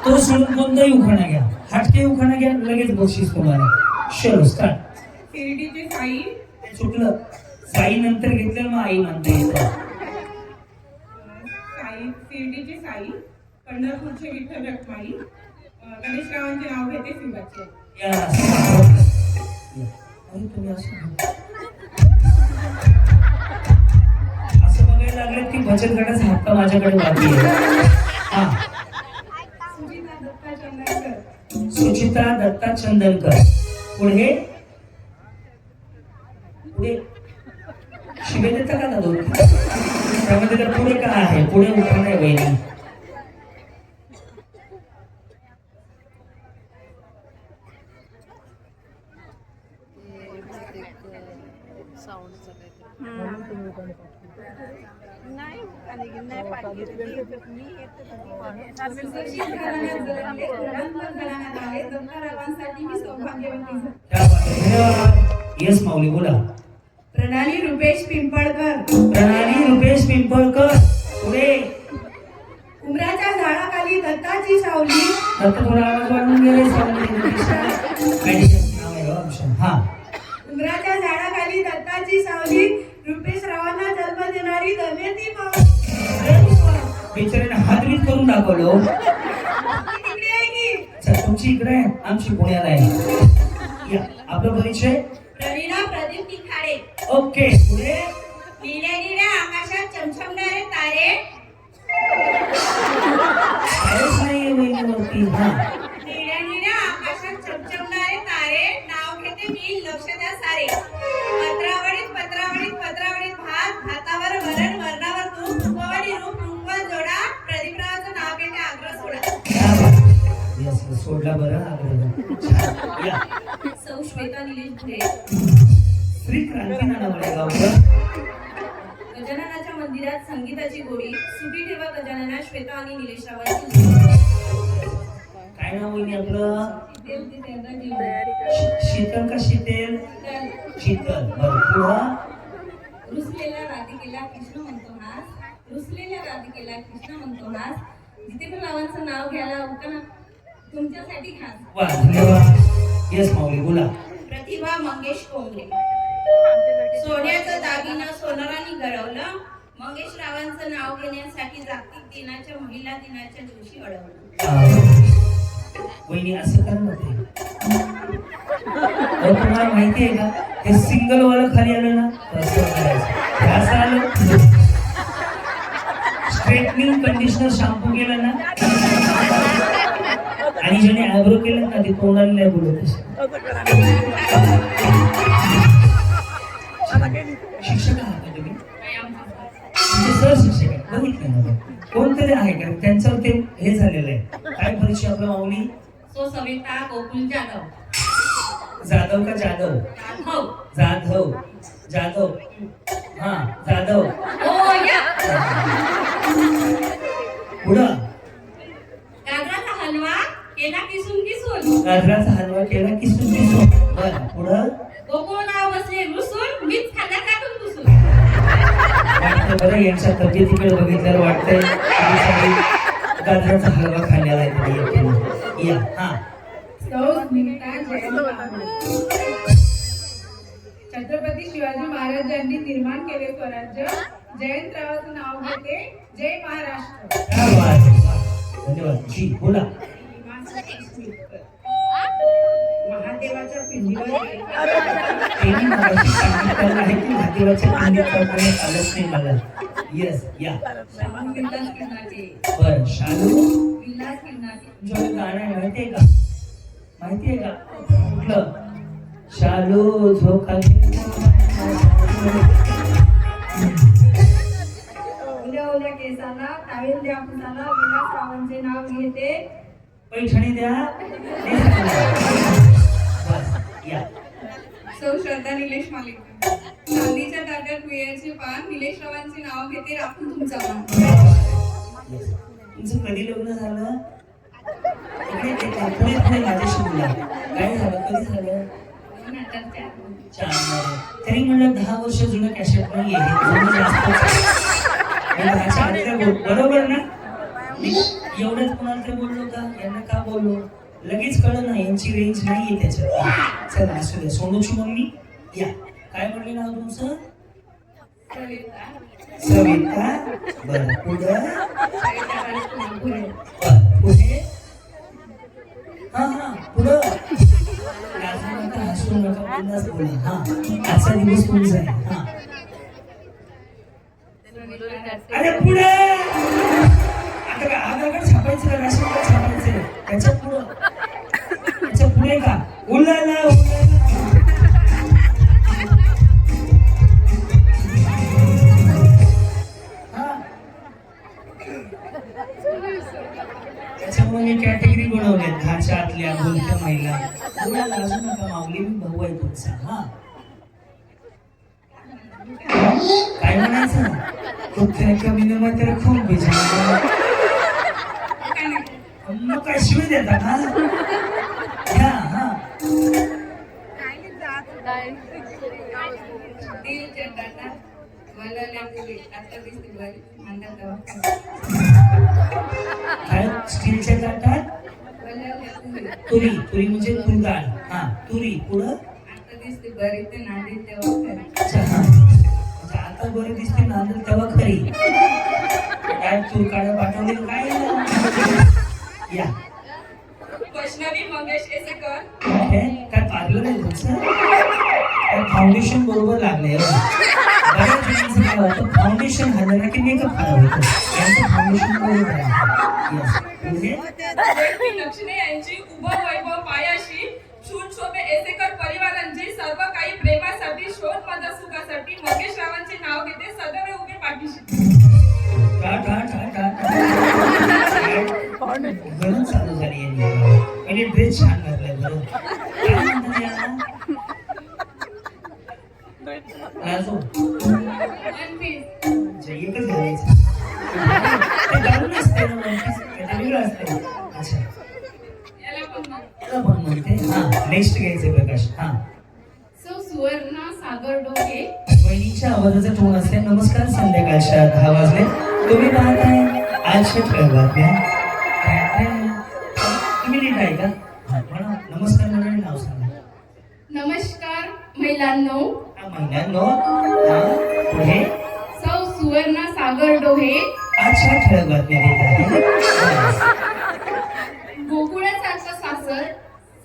तो सोडून कोणताही उखाणा घ्या, हटके उखाणा घ्या, लगेच बक्षीस तुम्हाला. चलो स्टार्ट. शिर्डीचे साई. चुकलं, साई नंतर घेतलं मग आई म्हणता येतं. साई, शिर्डीचे साई, पंढरपूरचे विठ्ठल रखमाई, गणेशरावांचे नाव घेते शिवाचे. अरे तुम्ही असं बघायला लागले की बचत गटाचा हप्ता माझ्याकडे बाकी आहे. हा, सुचिता दत्ता चंदनकर. सुचिता दत्ता चंदनकर. पुढे पुढे शिवे देता का दादू? त्यामध्ये तर पुढे काय आहे? पुढे उठा नाही बहिणी. येस माऊली बोला. प्रणाली रुपेश पिंपळकर. प्रणाली रुपेश पिंपळकर. पुढे उमराच्या झाडाखाली दत्ताची सावली. दत्त थोडा आवाज वाढवून गेले. हा, उमराच्या झाडाखाली दत्ताची सावली, रुपेश रावांना जन्म देणारी दमयंती मावली. बिचाऱ्याने हातरीत करून दाखवलो. तिकडे आहे की चल, तुमची इकडे आहे, आमची पुण्याला आहे. या, आपला परिचय. प्रवीणा प्रदीप तिखाडे. ओके, पुढे निळ्या निळ्या आकाशात चमचमणारे तारे. काहीच नाहीये वहिनीवरती. हा, निळ्या निळ्या आकाशात चमचमणारे तारे, नाव घेते मी, लक्ष द्या सारे. पत्रावळीत पत्रावळीत पत्रावळीत भात, भातावर वरण, वरणावर तूप, तुपावरी रूप, रूपवर जोडा, प्रदीपरावाचं नाव घेते, आग्रह सोडा. यस, सोडला बरं आग्रह. या, सौ श्वेता निलेश भुरे. श्री क्रांती नानावळे गावकर. गजाननाच्या मंदिरात संगीताची गोडी, सुटी ठेवा गजानना, श्वेता आणि निलेश रावांची. काय नाव वहिनी आपलं? शीतल ते त्यांना शीतल का शीतेल? शीतल. बरं, पुढं रुसलेल्या राधिकेला कृष्ण म्हणतो हास, रुसलेल्या राधिकेला कृष्ण म्हणतो हास, जिथे पण रावांचं नाव घ्यायला उठा तुमच्यासाठी खास. वा, धन्यवाद. येस माऊली बोला. प्रतिभा मंगेश कोंगरे. सोन्याचं दागिनं सोनाराने घडवलं, मंगेश रावांचं नाव घेण्यासाठी जागतिक दिनाच्या महिला दिनाच्या दिवशी अडवलं. वहिनी असं कर ना ते. तुम्हाला माहिती आहे का, हे सिंगल वाला खाली आलं ना, असं करायचं. असं आलं, स्ट्रेटनिंग कंडिशनर शॅम्पू केलं ना, आणि ज्याने आयब्रो केलं ना, ते तोंडाला नाही बोलत. शिक्षक आहात का तुम्ही? म्हणजे सर शिक्षक आहे, बघितलं ना कोणतरी आहे का त्यांचं ते हे झालेलं आहे. काय परिचय आपला माऊली? सो सविता गोकुल जाधव. जाधव का जाधव? जाधव. जाधव जाधव. हा, जाधव. हो या. पुढं गाजराचा हलवा केला किसून किसून. गाजराचा हलवा केला किसून किसून. बरं, पुढं गोकुळ नाव बसले रुसून, मीच खाल्ला टाकून पुसून. वाटतं बरं, यांच्या तब्येतीकडे बघितल्यावर वाटतंय गाजराचा हलवा खाण्याला आहे. या, हा. छत्रपती शिवाजी महाराजांनी निर्माण केले स्वराज्य, जयंतरावाचं नाव घेते, जय महाराष्ट्र. धन्यवाद. जी बोला. महादेवाच्या पिंडीवर त्यांनी मगाशी सांगितलेलं आहे की महादेवाच्या पिंडीत चौकाने चालत नाही मला. येस, या. शालू विलास किनाटे. बरं, शालू विलास किनाटे. तुमच्याकडे गाणं आहे, माहितीये का? माहितीये का कुठलं? शालू झोका उद्या उद्या केसाला टावेल द्या फुलाला, विलास रावांचे नाव घेते, पैठणी द्या. बस, या. सौ श्रद्धा निलेश मालिक. चांदीच्या ताट्यात वियाचे पान, निलेश रावांचे नाव घेते, राखून तुमचा मान. तुमचं कधी लग्न झालं? पुढे माझ्याशी बोला. काय झालं, कधी झालं? 4 तरी म्हणलं 10 वर्ष जुनं कॅसेट नाही आहे, बरोबर ना? एवढ्यात कोणाला तरी बोललो का यांना का बोललो लगेच कळलं ना यांची रेंज नाहीये त्याच्यात. चला असू द्या. सोनूची मम्मी या. काय म्हणले नाव तुमचं? सविता. बरं पुढं पुढे हा हा पुढं लाजू नका हसू नका बिंदास बोला. हा आजचा दिवस तुमचा आहे. हा अरे पुढे आता का आगाकडे छापायचं का राशीकडे छापायचं त्याच्या पुढं त्याच्या पुढे का उलाला उलाला. त्याच्यामुळे मी कॅटेगरी बनवल्यात घाच्या आतल्या बोलत्या महिला. तुला लाजू नका माऊली मी भाऊ आहे तुमचा. हा काय म्हणायचं कुत्रे कमी न मात्र खूप बेजान मग काय शिवाय देता का. हा हा काय स्टीलच्या ताटात तुरी तुरी म्हणजे तुरडाळ. हा तुरी पुढं अच्छा हा म्हणजे आता बरी दिसते नांदेल तेव्हा खरी. काय तूर काढा पाठवले काय या. वैष्णवी मंगेश एसेकर. काय पार्लर आहे तुमचं? फाउंडेशन बरोबर लागले. बऱ्याच जणांचं काय होतं फाउंडेशन हल्लं ना की मेकअप खराब होतो. यांचं फाउंडेशन बरोबर आहे. लक्ष्मी यांची उभं वैभव पायाशी शून शोभे एसेकर परिवारांची सर्व काही प्रेमासाठी शोध माझा सुखासाठी मंगेश रावांचे नाव घेते सदैव उभे पाठीशी. गरज चालू झाली यांनी ड्रेस छान घातलाय. बरं काय म्हणतात याला? लाजो एकच घालायचं ते घालून असते ना वेगळं असते. अच्छा पण म्हणते. हा नेक्स्ट घ्यायचं प्रकाश. हा सो सुवर्णा सागर डोके. वहिनीच्या आवाजाचा टोन असते. नमस्कार संध्याकाळच्या 10 वाजले. तुम्ही पाहताय आजच्या ठळक बातम्या. तुम्ही नीट आहे का? हा म्हणा नमस्कार म्हणून नाव सांगा. नमस्कार महिलांनो. महिलांनो हा पुढे सौ सुवर्णा सागर डोहे. आजच्या ठळक बातम्या देत आहे. गोकुळासारखं सासर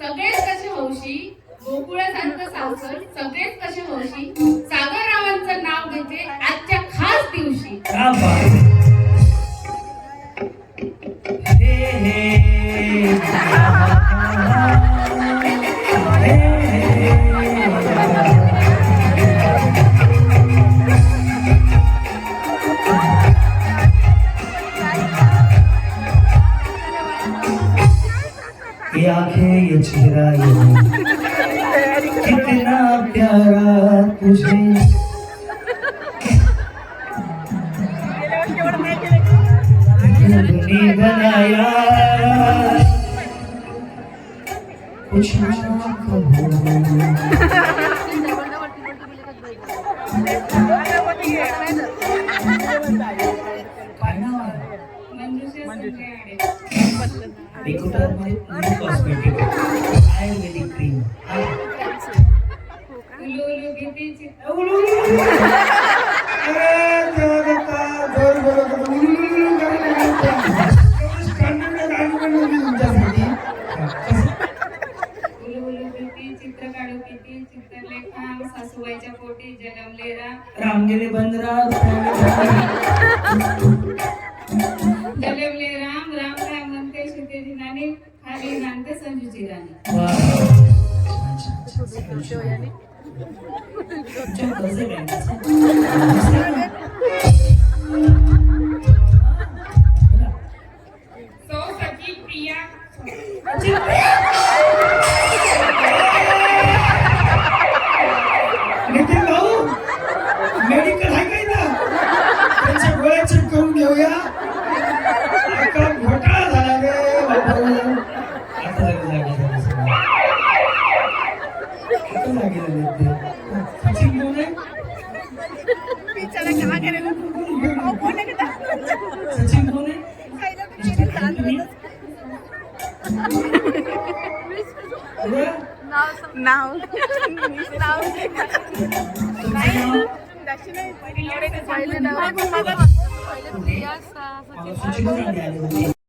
सगळेच कसे हौशी. गोकुळासारखं सासर सगळेच कसे हौशी. सागर रावांचं नाव घेते आजच्या खास दिवशी. क्या बात हे हे ये आंखें ये चेहरा ये कितना प्यारा तुझे तूने बनाया कुछ ना कहो. काय नाव आहे? बेकुटामध्ये न्यू कॉस्मेटिक आयुर्वेदिक क्रीम. चित्र काढू किती चित्रलेखा सासूबाईच्या पोटी जन्मले राम गेले बंदरा जन्मले राम राम काय म्हणते सीतेची नाणी खाली नांदते संजूची राणी. सौ सखी प्रिया. नितीन भाऊ मेडिकल आहे काय ना त्यांच्या गोळ्या चेक करून घेऊया. आता घोटाळा झाला रे बाबू. आता सचिन कोण आहे? सचिन कोण आहे? तुझं? नाव तुमचं नाव? पहिले नाव मला सुचिता आले होते